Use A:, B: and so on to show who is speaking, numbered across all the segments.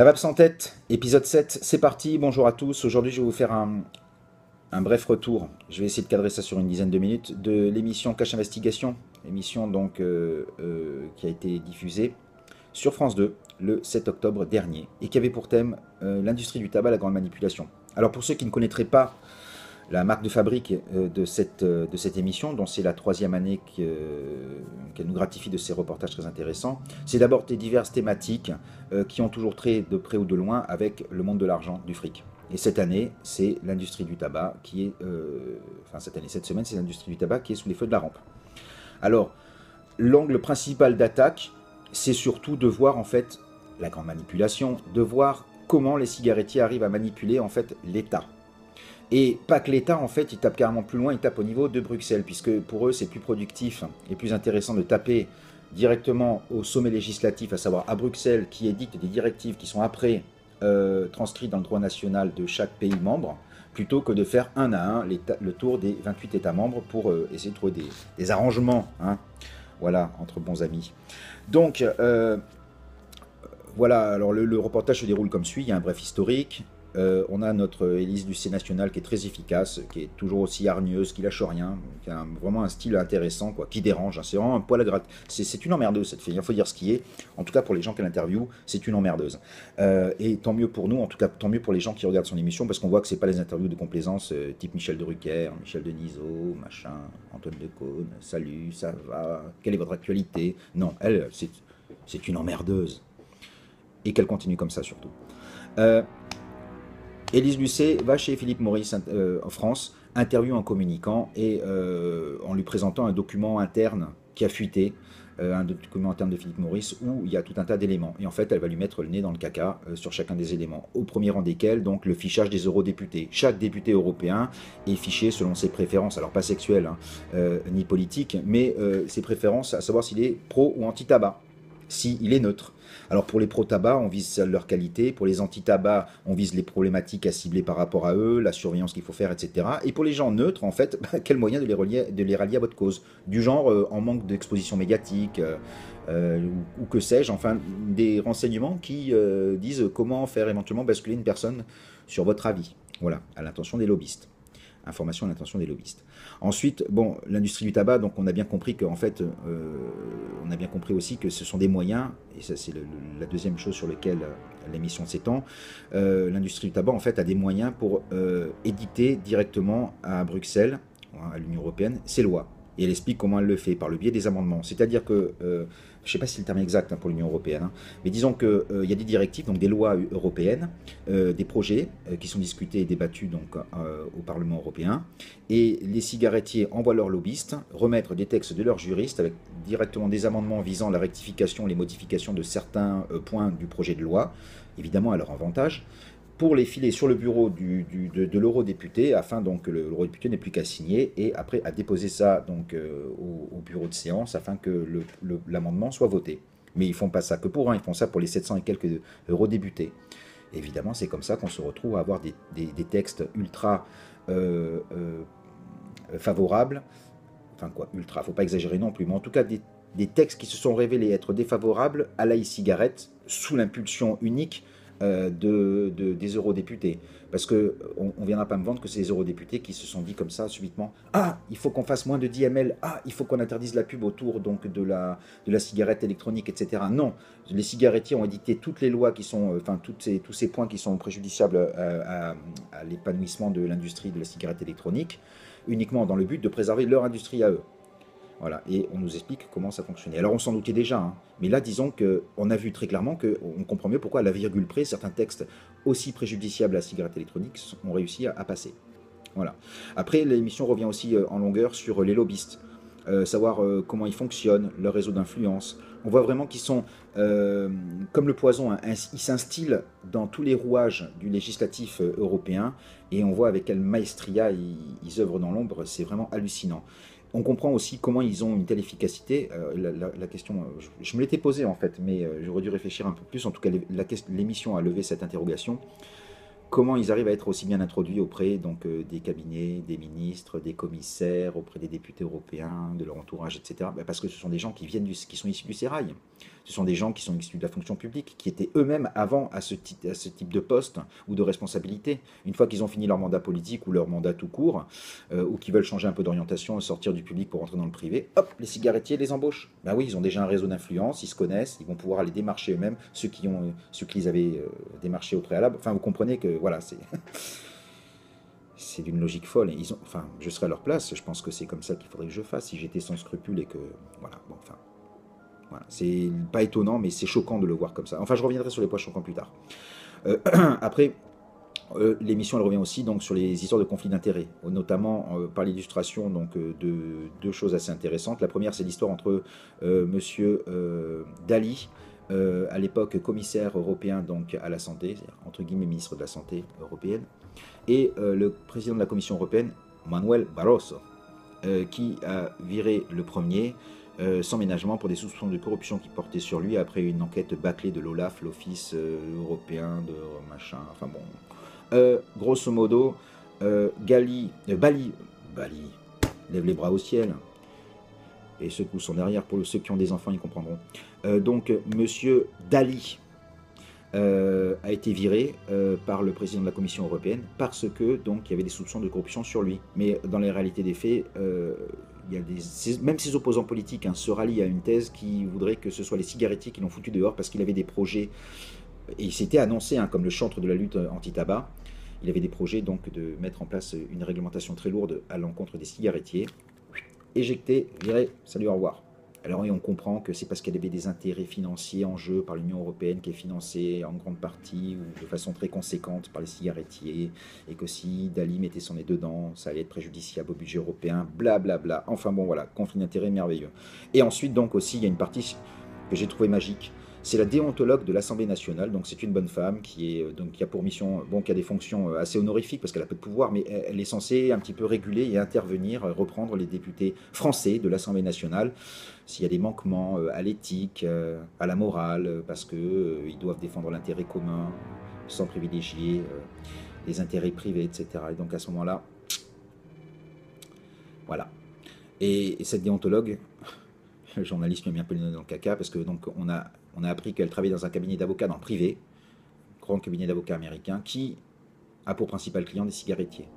A: La Vape sans tête, épisode 7, c'est parti, bonjour à tous. Aujourd'hui, je vais vous faire un bref retour. Je vais essayer de cadrer ça sur une dizaine de minutes de l'émission Cache Investigation, émission donc qui a été diffusée sur France 2 le 7 octobre dernier et qui avait pour thème l'industrie du tabac, la grande manipulation. Alors pour ceux qui ne connaîtraient pas la marque de fabrique de cette émission, dont c'est la troisième année qu'elle nous gratifie de ces reportages très intéressants. C'est d'abord des diverses thématiques qui ont toujours trait de près ou de loin avec le monde de l'argent, du fric. Et cette année, c'est l'industrie du tabac qui est... cette semaine, c'est l'industrie du tabac qui est sous les feux de la rampe. Alors, l'angle principal d'attaque, c'est surtout de voir en fait la grande manipulation, de voir comment les cigarettiers arrivent à manipuler en fait l'État. Et pas que l'État, en fait, ils tapent carrément plus loin, ils tapent au niveau de Bruxelles, puisque pour eux, c'est plus productif et plus intéressant de taper directement au sommet législatif, à savoir à Bruxelles, qui édicte des directives qui sont après transcrites dans le droit national de chaque pays membre, plutôt que de faire un à un le tour des 28 États membres pour essayer de trouver des arrangements, hein, voilà, entre bons amis. Donc, voilà, alors le reportage se déroule comme suit, il y a un bref historique. On a notre Élise Lucet nationale qui est très efficace, qui est toujours aussi hargneuse, qui lâche rien, qui a vraiment un style intéressant, quoi, qui dérange. Hein, c'est vraiment un poil à gratte. C'est une emmerdeuse cette fille, il faut dire ce qui est. En tout cas pour les gens qu'elle interviewe, c'est une emmerdeuse. Et tant mieux pour nous, en tout cas tant mieux pour les gens qui regardent son émission, parce qu'on voit que c'est pas les interviews de complaisance type Michel Drucker, Michel Denisot, machin, Antoine Decaune, salut, ça va, quelle est votre actualité? Non, elle, c'est une emmerdeuse. Et qu'elle continue comme ça surtout. Élise Lucet va chez Philippe Maurice en France, interview un communicant et en lui présentant un document interne qui a fuité, un document interne de Philippe Maurice où il y a tout un tas d'éléments. Et en fait, elle va lui mettre le nez dans le caca sur chacun des éléments. Au premier rang desquels, donc, le fichage des eurodéputés. Chaque député européen est fiché selon ses préférences, alors pas sexuelles ni politiques, mais ses préférences, à savoir s'il est pro ou anti-tabac, s'il est neutre. Alors pour les pro-tabac, on vise leur qualité, pour les anti-tabac, on vise les problématiques à cibler par rapport à eux, la surveillance qu'il faut faire, etc. Et pour les gens neutres, en fait, quel moyen de les rallier à votre cause? Du genre en manque d'exposition médiatique, ou que sais-je, enfin des renseignements qui disent comment faire éventuellement basculer une personne sur votre avis. Voilà, à l'intention des lobbyistes. Information à l'intention des lobbyistes. Ensuite, bon, l'industrie du tabac, donc on a bien compris qu'en fait, on a bien compris aussi que ce sont des moyens, et ça c'est la deuxième chose sur laquelle l'émission s'étend, l'industrie du tabac en fait a des moyens pour édicter directement à Bruxelles, à l'Union Européenne, ses lois. Et elle explique comment elle le fait, par le biais des amendements. C'est-à-dire que, je ne sais pas si c'est le terme exact pour l'Union Européenne, hein, mais disons qu'il y a des directives, donc des lois européennes, des projets qui sont discutés et débattus donc, au Parlement européen, et les cigarettiers envoient leurs lobbyistes remettre des textes de leurs juristes avec directement des amendements visant la rectification, les modifications de certains points du projet de loi, évidemment à leur avantage, pour les filer sur le bureau de l'eurodéputé, afin donc que l'eurodéputé n'ait plus qu'à signer, et après à déposer ça donc, au bureau de séance, afin que l'amendement soit voté. Mais ils font pas ça que pour un, ils font ça pour les 700 et quelques eurodéputés. Évidemment, c'est comme ça qu'on se retrouve à avoir des textes ultra favorables, enfin quoi, ultra, faut pas exagérer non plus, mais en tout cas des textes qui se sont révélés être défavorables à la e-cigarette, sous l'impulsion unique des eurodéputés. Parce qu'on ne viendra pas me vendre que c'est les eurodéputés qui se sont dit comme ça subitement, ah, il faut qu'on fasse moins de 10 ml, ah, il faut qu'on interdise la pub autour donc, de la cigarette électronique, etc. Non, les cigarettiers ont édicté toutes les lois qui sont, enfin tous ces points qui sont préjudiciables à l'épanouissement de l'industrie de la cigarette électronique, uniquement dans le but de préserver leur industrie à eux. Voilà, et on nous explique comment ça fonctionnait. Alors on s'en doutait déjà, hein, mais là disons qu'on a vu très clairement qu'on comprend mieux pourquoi à la virgule près, certains textes aussi préjudiciables à la cigarette électronique ont réussi à passer. Voilà. Après, l'émission revient aussi en longueur sur les lobbyistes, savoir comment ils fonctionnent, leur réseau d'influence. On voit vraiment qu'ils sont comme le poison, hein, ils s'instillent dans tous les rouages du législatif européen, et on voit avec quelle maestria ils œuvrent dans l'ombre, c'est vraiment hallucinant. On comprend aussi comment ils ont une telle efficacité. La question, je me l'étais posée en fait, mais j'aurais dû réfléchir un peu plus. En tout cas, l'émission a levé cette interrogation. comment ils arrivent à être aussi bien introduits auprès donc, des cabinets, des ministres, des commissaires, auprès des députés européens, de leur entourage, etc. Ben, parce que ce sont des gens qui sont issus du sérail. Ce sont des gens qui sont issus de la fonction publique, qui étaient eux-mêmes avant à ce type de poste ou de responsabilité. Une fois qu'ils ont fini leur mandat politique ou leur mandat tout court, ou qu'ils veulent changer un peu d'orientation, sortir du public pour entrer dans le privé, hop, les cigarettiers les embauchent. Ben oui, ils ont déjà un réseau d'influence, ils se connaissent, ils vont pouvoir aller démarcher eux-mêmes ceux qui les avaient démarchés au préalable. Enfin, vous comprenez que voilà, c'est d'une logique folle. Et enfin, je serais à leur place, je pense que c'est comme ça qu'il faudrait que je fasse si j'étais sans scrupule et que voilà, bon, enfin. Voilà. C'est pas étonnant, mais c'est choquant de le voir comme ça. Enfin, je reviendrai sur les points choquants plus tard. Après, l'émission elle revient aussi donc sur les histoires de conflits d'intérêts, notamment par l'illustration donc de deux choses assez intéressantes. La première, c'est l'histoire entre Monsieur Dalli, à l'époque commissaire européen donc à la santé, entre guillemets ministre de la santé européenne, et le président de la Commission européenne, Manuel Barroso, qui a viré le premier sans ménagement pour des soupçons de corruption qui portaient sur lui après une enquête bâclée de l'OLAF, l'Office européen de machin, enfin bon. Grosso modo, Bali, lève les bras au ciel et secoue son derrière. Pour ceux qui ont des enfants, ils comprendront. Donc, Monsieur Dalli a été viré par le président de la Commission européenne parce que donc il y avait des soupçons de corruption sur lui. Mais dans la réalité des faits, il y a même ses opposants politiques se rallient à une thèse qui voudrait que ce soit les cigarettiers qui l'ont foutu dehors parce qu'il avait des projets, et il s'était annoncé comme le chantre de la lutte anti-tabac. Il avait des projets donc de mettre en place une réglementation très lourde à l'encontre des cigarettiers. Éjecté, viré, salut, au revoir. Alors oui, on comprend que c'est parce qu'il y avait des intérêts financiers en jeu par l'Union européenne qui est financée en grande partie ou de façon très conséquente par les cigarettiers, et que si Dalli mettait son nez dedans, ça allait être préjudiciable au budget européen, blablabla. Bla bla. Enfin bon, voilà, conflit d'intérêts merveilleux. Et ensuite donc aussi, il y a une partie que j'ai trouvée magique. C'est la déontologue de l'Assemblée nationale, donc c'est une bonne femme qui a pour mission, qui a des fonctions assez honorifiques parce qu'elle a peu de pouvoir, mais elle est censée un petit peu réguler et intervenir, reprendre les députés français de l'Assemblée nationale s'il y a des manquements à l'éthique, à la morale, parce qu'ils doivent défendre l'intérêt commun sans privilégier les intérêts privés, etc. Et donc à ce moment-là, voilà. Et cette déontologue, le journaliste lui a mis un peu le nez dans le caca parce que donc on a appris qu'elle travaillait dans un cabinet d'avocats dans le privé, grand cabinet d'avocats américain, qui a pour principal client des cigarettiers.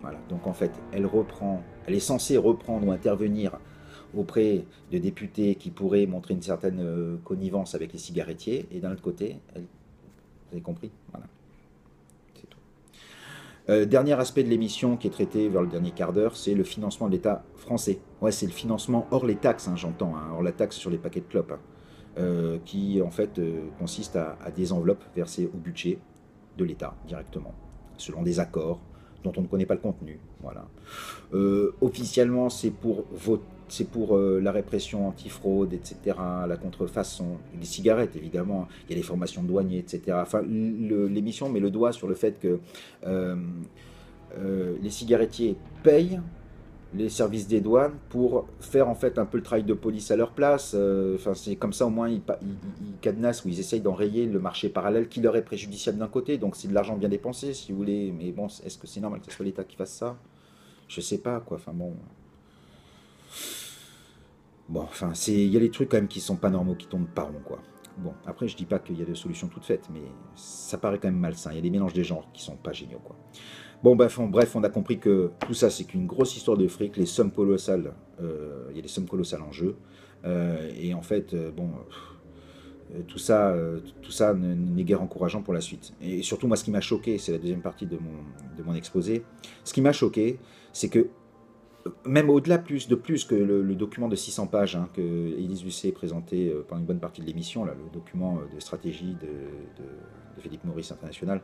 A: Voilà. Donc en fait, elle est censée reprendre ou intervenir auprès de députés qui pourraient montrer une certaine connivence avec les cigarettiers, et d'un autre côté, vous avez compris, voilà. C'est tout. Dernier aspect de l'émission qui est traité vers le dernier quart d'heure, c'est le financement de l'État français. Ouais, c'est le financement hors les taxes, j'entends, hors la taxe sur les paquets de clopes. Qui en fait consiste à des enveloppes versées au budget de l'État directement, selon des accords dont on ne connaît pas le contenu. Voilà. Officiellement, c'est pour la répression antifraude, etc., la contrefaçon, les cigarettes évidemment, il y a les formations de douaniers, etc. Enfin, l'émission met le doigt sur le fait que les cigarettiers payent les services des douanes pour faire en fait un peu le travail de police à leur place. Enfin, c'est comme ça au moins ils cadenassent ou ils essayent d'enrayer le marché parallèle qui leur est préjudiciable d'un côté. Donc c'est de l'argent bien dépensé si vous voulez. Mais bon, est-ce que c'est normal que ce soit l'État qui fasse ça? Je sais pas quoi. Enfin bon. Bon, enfin, il y a des trucs quand même qui sont pas normaux, qui tombent pas rond quoi. Bon, après je dis pas qu'il y a de solutions toutes faites, mais ça paraît quand même malsain. Il y a des mélanges des genres qui sont pas géniaux quoi. Bon, bref, on a compris que tout ça, c'est qu'une grosse histoire de fric, les sommes colossales, il y a des sommes colossales en jeu, et en fait, tout ça n'est guère encourageant pour la suite. Et surtout, moi, ce qui m'a choqué, c'est la deuxième partie de mon exposé, ce qui m'a choqué, c'est que, même au-delà de plus que le document de 600 pages que Élise Lucet présentait pendant une bonne partie de l'émission, le document de stratégie de Philippe Maurice International.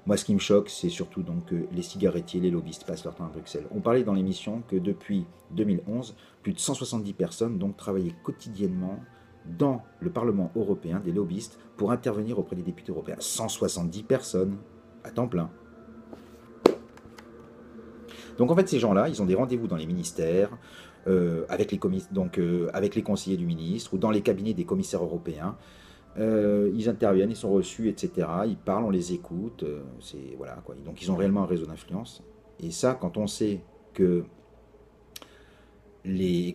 A: Moi, ce qui me choque, c'est surtout donc que les cigarettiers, les lobbyistes passent leur temps à Bruxelles. On parlait dans l'émission que depuis 2011, plus de 170 personnes donc travaillaient quotidiennement dans le Parlement européen, des lobbyistes, pour intervenir auprès des députés européens. 170 personnes à temps plein. Donc en fait, ces gens-là, ils ont des rendez-vous dans les ministères, avec les conseillers du ministre, ou dans les cabinets des commissaires européens, Ils interviennent, ils sont reçus, etc. Ils parlent, on les écoute. Voilà, quoi. Donc ils ont réellement un réseau d'influence. Et ça, quand on sait que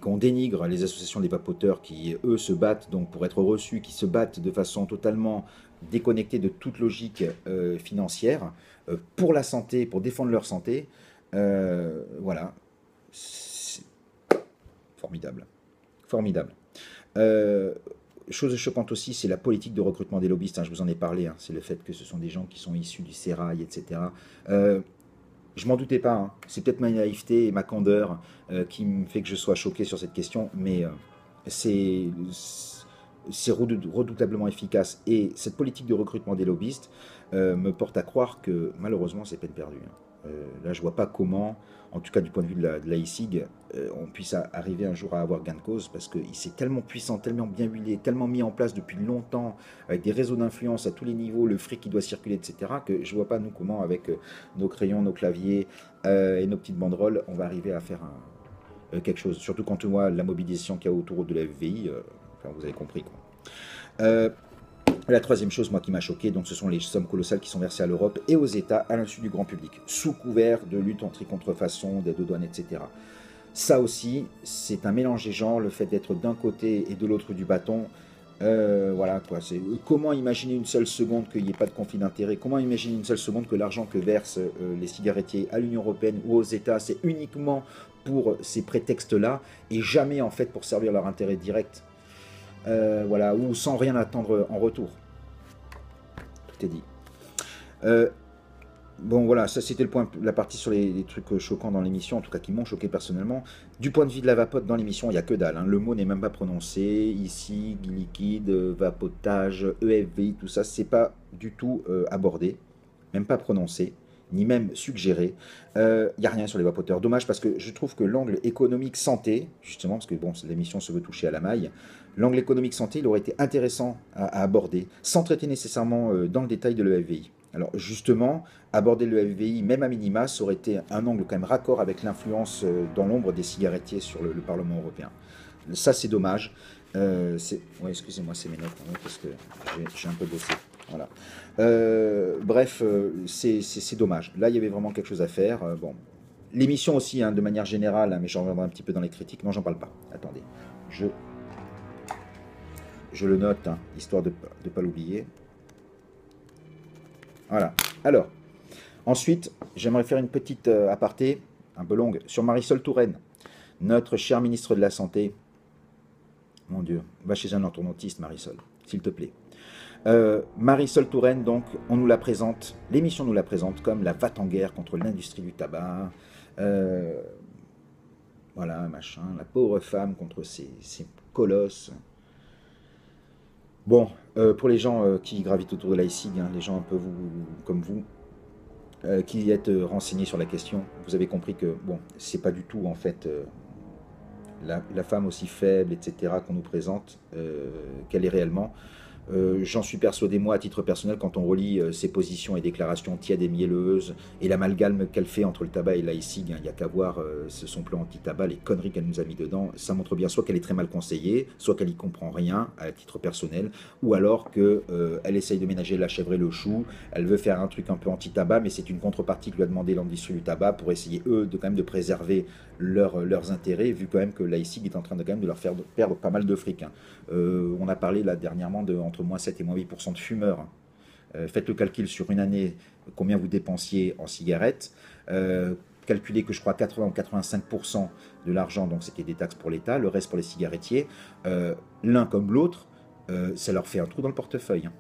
A: qu'on dénigre les associations des vapoteurs qui, eux, se battent donc pour être reçus, qui se battent de façon totalement déconnectée de toute logique financière, pour la santé, pour défendre leur santé, voilà, c'est formidable. Formidable. Euh, Chose choquante aussi, c'est la politique de recrutement des lobbyistes, hein, je vous en ai parlé, hein, c'est le fait que ce sont des gens qui sont issus du sérail, etc. Euh, je m'en doutais pas, hein. C'est peut-être ma naïveté et ma candeur qui me fait que je sois choqué sur cette question, mais c'est c'est redoutablement efficace. Et cette politique de recrutement des lobbyistes me porte à croire que malheureusement c'est peine perdue, hein. Là, je vois pas comment, en tout cas du point de vue de la ICIG, on puisse arriver un jour à avoir gain de cause, parce qu'il s'est tellement puissant, tellement bien huilé, tellement mis en place depuis longtemps, avec des réseaux d'influence à tous les niveaux, le fric qui doit circuler, etc., que je vois pas nous comment, avec nos crayons, nos claviers et nos petites banderoles, on va arriver à faire quelque chose. Surtout quand on voit la mobilisation qu'il y a autour de la FVI, enfin, vous avez compris, quoi. Euh, la troisième chose, moi, qui m'a choqué, donc, ce sont les sommes colossales qui sont versées à l'Europe et aux États à l'insu du grand public, sous couvert de lutte anti-contrefaçon, d'aide aux douanes, etc. Ça aussi, c'est un mélange des genres, le fait d'être d'un côté et de l'autre du bâton. Voilà quoi. C'est comment imaginer une seule seconde qu'il n'y ait pas de conflit d'intérêt. Comment imaginer une seule seconde que l'argent que versent les cigarettiers à l'Union européenne ou aux États, c'est uniquement pour ces prétextes-là et jamais en fait pour servir leur intérêt direct. Voilà, ou sans rien attendre en retour. Tout est dit. Euh, Bon voilà, ça c'était le point, la partie sur les trucs choquants dans l'émission, en tout cas qui m'ont choqué personnellement. Du point de vue de la vapote dans l'émission, il n'y a que dalle, hein. Le mot n'est même pas prononcé. Ici, liquide, vapotage, EFVI, tout ça, c'est pas du tout abordé, même pas prononcé, ni même suggéré. Il n'y a rien sur les vapoteurs. Dommage parce que je trouve que l'angle économique santé, justement, parce que bon, l'émission se veut toucher à la maille, l'angle économique santé, il aurait été intéressant à aborder, sans traiter nécessairement dans le détail de l'EFVI. Alors justement, aborder le FVI, même à minima, ça aurait été un angle quand même raccord avec l'influence dans l'ombre des cigarettiers sur le Parlement européen. Ça, c'est dommage. Ouais, excusez-moi, c'est mes notes, hein, parce que j'ai un peu bossé. Voilà. Bref, c'est dommage. Là, il y avait vraiment quelque chose à faire. Bon, l'émission aussi, hein, de manière générale, hein, mais j'en reviendrai un petit peu dans les critiques. Non, j'en parle pas. Attendez, je, je le note, hein, histoire de ne pas l'oublier. Voilà. Alors, ensuite, j'aimerais faire une petite aparté, un peu longue, sur Marisol Touraine, notre cher ministre de la Santé. Mon Dieu, va chez un orthodontiste, Marisol, s'il te plaît. Marisol Touraine, donc, on nous la présente, l'émission nous la présente comme la va-t-en-guerre contre l'industrie du tabac. Euh, voilà, machin, la pauvre femme contre ces colosses. Bon, pour les gens qui gravitent autour de l'ICIG, hein, les gens un peu comme vous, qui êtes renseigné sur la question, vous avez compris que bon, c'est pas du tout en fait la femme aussi faible, etc., qu'on nous présente, qu'elle est réellement. J'en suis persuadé, moi, à titre personnel, quand on relit ses positions et déclarations tièdes et mielleuses, et l'amalgame qu'elle fait entre le tabac et l'ICIG, hein, il n'y a qu'à voir son plan anti-tabac, les conneries qu'elle nous a mis dedans, ça montre bien soit qu'elle est très mal conseillée, soit qu'elle n'y comprend rien à titre personnel, ou alors qu'elle essaye de ménager la chèvre et le chou, elle veut faire un truc un peu anti-tabac, mais c'est une contrepartie que lui a demandé l'industrie du tabac pour essayer, eux, de quand même de préserver leurs intérêts, vu quand même que l'ICIG est en train de, quand même, de leur faire perdre pas mal de fric, hein. On a parlé là dernièrement de entre moins 7 et moins 8% de fumeurs, hein. Faites le calcul sur une année, combien vous dépensiez en cigarettes. Calculez que je crois 80 ou 85% de l'argent, donc c'était des taxes pour l'État, le reste pour les cigarettiers. L'un comme l'autre, ça leur fait un trou dans le portefeuille, hein.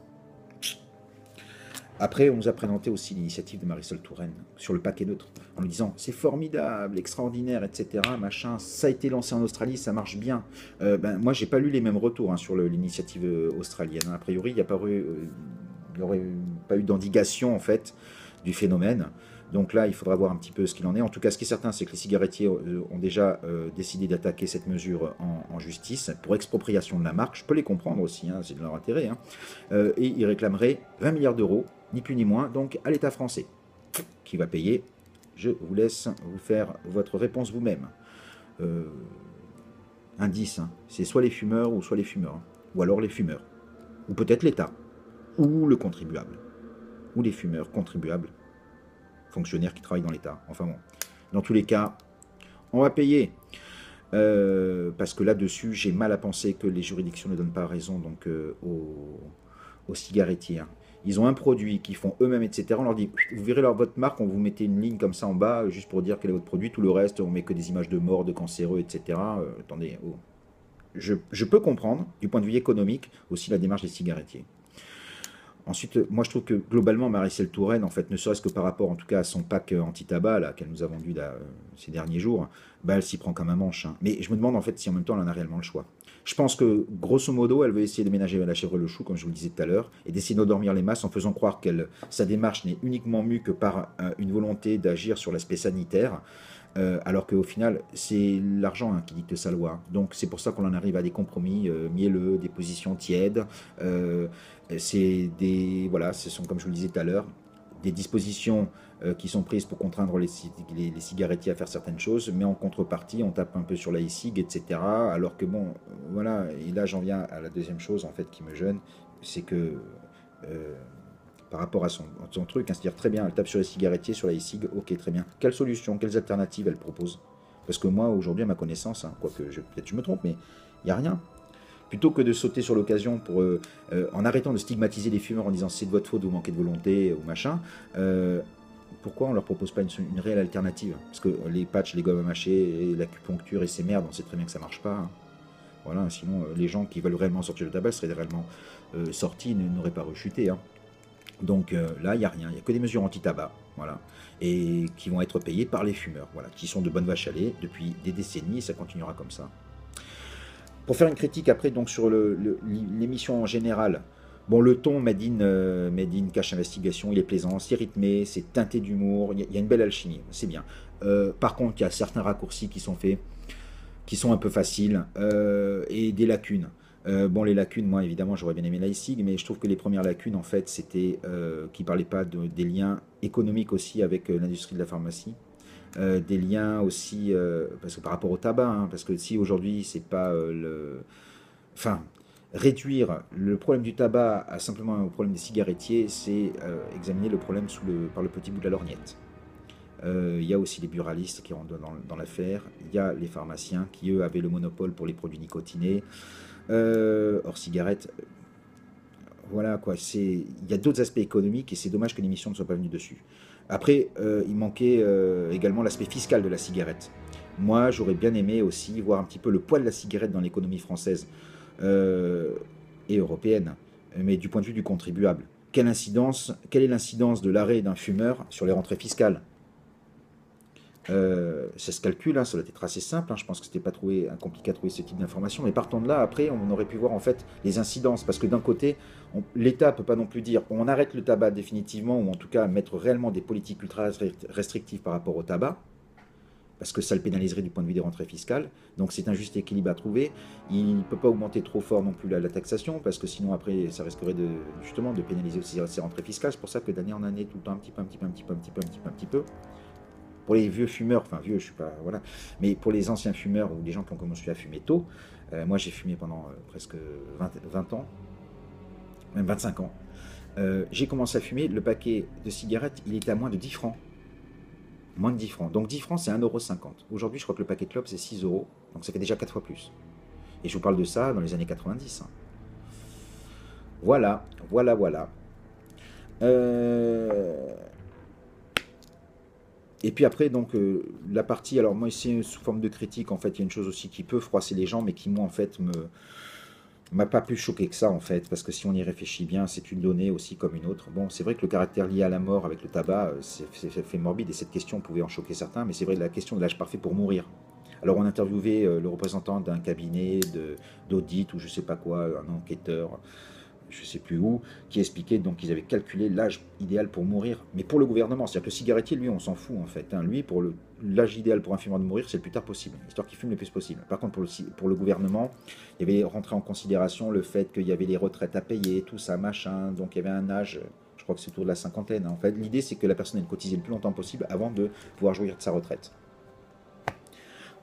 A: Après, on nous a présenté aussi l'initiative de Marisol Touraine sur le paquet neutre, en lui disant c'est formidable, extraordinaire, etc. Machin, ça a été lancé en Australie, ça marche bien. Moi, j'ai pas lu les mêmes retours, hein, sur l'initiative australienne. A priori, il n'y aurait pas eu d'endiguation en fait du phénomène. Donc là, il faudra voir un petit peu ce qu'il en est. En tout cas, ce qui est certain, c'est que les cigarettiers ont déjà décidé d'attaquer cette mesure en justice pour expropriation de la marque. Je peux les comprendre aussi, hein, c'est de leur intérêt, hein. Et ils réclameraient 20 milliards d'euros, ni plus ni moins, donc à l'État français, qui va payer. Je vous laisse vous faire votre réponse vous-même. Indice, hein, c'est soit les fumeurs ou soit les fumeurs, hein, ou alors les fumeurs. ou peut-être l'État, ou le contribuable, ou les fumeurs contribuables, fonctionnaires qui travaillent dans l'État. Enfin bon, dans tous les cas, on va payer. Parce que là-dessus, j'ai mal à penser que les juridictions ne donnent pas raison donc, aux cigarettiers. Hein. Ils ont un produit qu'ils font eux-mêmes, etc. On leur dit, vous verrez votre marque, on vous mettez une ligne comme ça en bas, juste pour dire quel est votre produit. Tout le reste, on met que des images de morts, de cancéreux, etc. Attendez, oh. Je peux comprendre, du point de vue économique, aussi la démarche des cigarettiers. Ensuite, moi je trouve que globalement, Marisol Touraine, en fait, ne serait-ce que par rapport en tout cas à son pack anti-tabac là, qu'elle nous a vendu là, ces derniers jours, bah, elle s'y prend comme un manche. Hein. Mais je me demande en fait si en même temps elle en a réellement le choix. Je pense que grosso modo, elle veut essayer de ménager la chèvre le chou, comme je vous le disais tout à l'heure, et d'essayer d'endormir les masses en faisant croire que sa démarche n'est uniquement mue que par une volonté d'agir sur l'aspect sanitaire. Alors qu'au final, c'est l'argent hein, qui dicte sa loi. Donc c'est pour ça qu'on en arrive à des compromis mielleux, des positions tièdes. C'est des, voilà, ce sont comme je vous le disais tout à l'heure, des dispositions qui sont prises pour contraindre les cigarettiers à faire certaines choses, mais en contrepartie, on tape un peu sur la e-cig, etc. Alors que bon, voilà, et là j'en viens à la deuxième chose en fait qui me gêne, c'est que par rapport à son truc, hein, c'est-à-dire très bien, elle tape sur les cigarettiers, sur la e-cig, ok, très bien. Quelle solution, quelles alternatives elle propose? Parce que moi, aujourd'hui, à ma connaissance, hein, quoique peut-être je me trompe, mais il n'y a rien. Plutôt que de sauter sur l'occasion pour, en arrêtant de stigmatiser les fumeurs en disant c'est de votre faute, vous manquez de volonté ou machin, pourquoi on leur propose pas une réelle alternative? Parce que les patchs, les gommes à mâcher, et l'acupuncture et ces merdes, on sait très bien que ça marche pas. Hein. Voilà, sinon les gens qui veulent réellement sortir du tabac seraient réellement sortis, n'auraient pas rechuté. Hein. Donc là, il n'y a rien, il n'y a que des mesures anti-tabac, voilà, et qui vont être payées par les fumeurs, voilà, qui sont de bonnes vaches à lait depuis des décennies, et ça continuera comme ça. Pour faire une critique après donc sur l'émission en général, bon le ton Made in Cash Investigation, il est plaisant, c'est rythmé, c'est teinté d'humour, il y a une belle alchimie, c'est bien. Par contre, il y a certains raccourcis qui sont faits, qui sont un peu faciles, et des lacunes. Bon, les lacunes, moi évidemment j'aurais bien aimé l'ICIG, mais je trouve que les premières lacunes en fait c'était qui parlaient pas des liens économiques aussi avec l'industrie de la pharmacie, des liens aussi parce que par rapport au tabac, hein, parce que si aujourd'hui c'est pas enfin réduire le problème du tabac à simplement au problème des cigarettiers, c'est examiner le problème par le petit bout de la lorgnette. Il y a aussi les buralistes qui rentrent dans l'affaire, il y a les pharmaciens qui eux avaient le monopole pour les produits nicotinés. Hors cigarette, voilà quoi, il y a d'autres aspects économiques et c'est dommage que l'émission ne soit pas venue dessus. Après, il manquait également l'aspect fiscal de la cigarette. Moi, j'aurais bien aimé aussi voir un petit peu le poids de la cigarette dans l'économie française euh, et européenne, mais du point de vue du contribuable. Quelle est l'incidence de l'arrêt d'un fumeur sur les rentrées fiscales? Ça se calcule, hein, ça doit être assez simple. Hein, je pense que c'était pas compliqué à trouver ce type d'information. Mais partant de là, après, on aurait pu voir en fait les incidences. Parce que d'un côté, l'État peut pas non plus dire on arrête le tabac définitivement, ou en tout cas mettre réellement des politiques ultra restrictives par rapport au tabac, parce que ça le pénaliserait du point de vue des rentrées fiscales. Donc c'est un juste équilibre à trouver. Il ne peut pas augmenter trop fort non plus la taxation, parce que sinon après ça risquerait justement de pénaliser aussi ses rentrées fiscales. C'est pour ça que d'année en année, tout le temps, un petit peu, un petit peu, un petit peu, un petit peu, un petit peu, un petit peu, pour les vieux fumeurs, enfin vieux, je suis pas, voilà, mais pour les anciens fumeurs ou les gens qui ont commencé à fumer tôt, moi j'ai fumé pendant presque 20 ans, même 25 ans. J'ai commencé à fumer, le paquet de cigarettes, il était à moins de 10 francs. Moins de 10 francs. Donc 10 francs, c'est 1,50 €. Aujourd'hui, je crois que le paquet de clopes, c'est 6 euros. Donc ça fait déjà 4 fois plus. Et je vous parle de ça dans les années 90. Hein. Voilà, voilà, voilà. Euh, Et puis après, donc, la partie, alors moi, c'est sous forme de critique, en fait, il y a une chose aussi qui peut froisser les gens, mais qui, moi, en fait, m'a pas plus choqué que ça, en fait, parce que si on y réfléchit bien, c'est une donnée aussi comme une autre. Bon, c'est vrai que le caractère lié à la mort avec le tabac, c'est fait morbide, et cette question pouvait en choquer certains, mais c'est vrai la question de l'âge parfait pour mourir. Alors, on interviewait le représentant d'un cabinet d'audit, ou je sais pas quoi, un enquêteur, je ne sais plus où, qui expliquait donc qu'ils avaient calculé l'âge idéal pour mourir, mais pour le gouvernement. C'est-à-dire que le cigarettier, lui, on s'en fout en fait. Hein. Lui, pour l'âge idéal pour un fumeur de mourir, c'est le plus tard possible, histoire qu'il fume le plus possible. Par contre, pour le gouvernement, il y avait rentré en considération le fait qu'il y avait les retraites à payer, tout ça, machin, donc il y avait un âge, je crois que c'est autour de la cinquantaine. Hein. En fait, l'idée, c'est que la personne ait cotisé le plus longtemps possible avant de pouvoir jouir de sa retraite.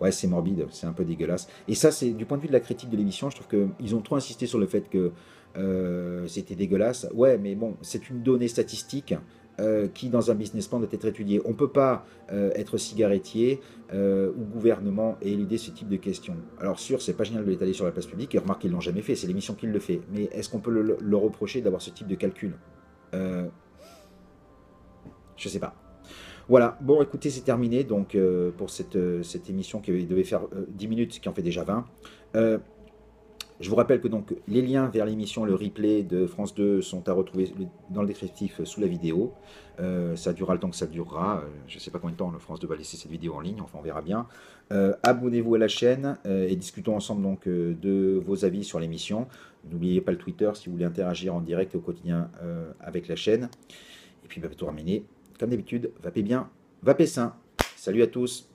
A: Ouais, c'est morbide, c'est un peu dégueulasse. Et ça, c'est du point de vue de la critique de l'émission, je trouve qu'ils ont trop insisté sur le fait que c'était dégueulasse. Ouais, mais bon, c'est une donnée statistique qui, dans un business plan, doit être étudiée. On ne peut pas être cigarettier ou gouvernement et éluder ce type de questions. Alors sûr, c'est pas génial de l'étaler sur la place publique, et remarque qu'ils l'ont jamais fait, c'est l'émission qui le fait. Mais est-ce qu'on peut le reprocher d'avoir ce type de calcul? euh, Je sais pas. Voilà, bon écoutez, c'est terminé donc pour cette émission qui devait faire 10 minutes, qui en fait déjà 20. Euh, je vous rappelle que donc les liens vers l'émission, le replay de France 2 sont à retrouver dans le descriptif sous la vidéo. Ça durera le temps que ça durera. Je ne sais pas combien de temps le France 2 va laisser cette vidéo en ligne, enfin on verra bien. Abonnez-vous à la chaîne et discutons ensemble donc de vos avis sur l'émission. N'oubliez pas le Twitter si vous voulez interagir en direct au quotidien avec la chaîne. Et puis bah, pour terminer, comme d'habitude, vapez bien, vapez sain. Salut à tous.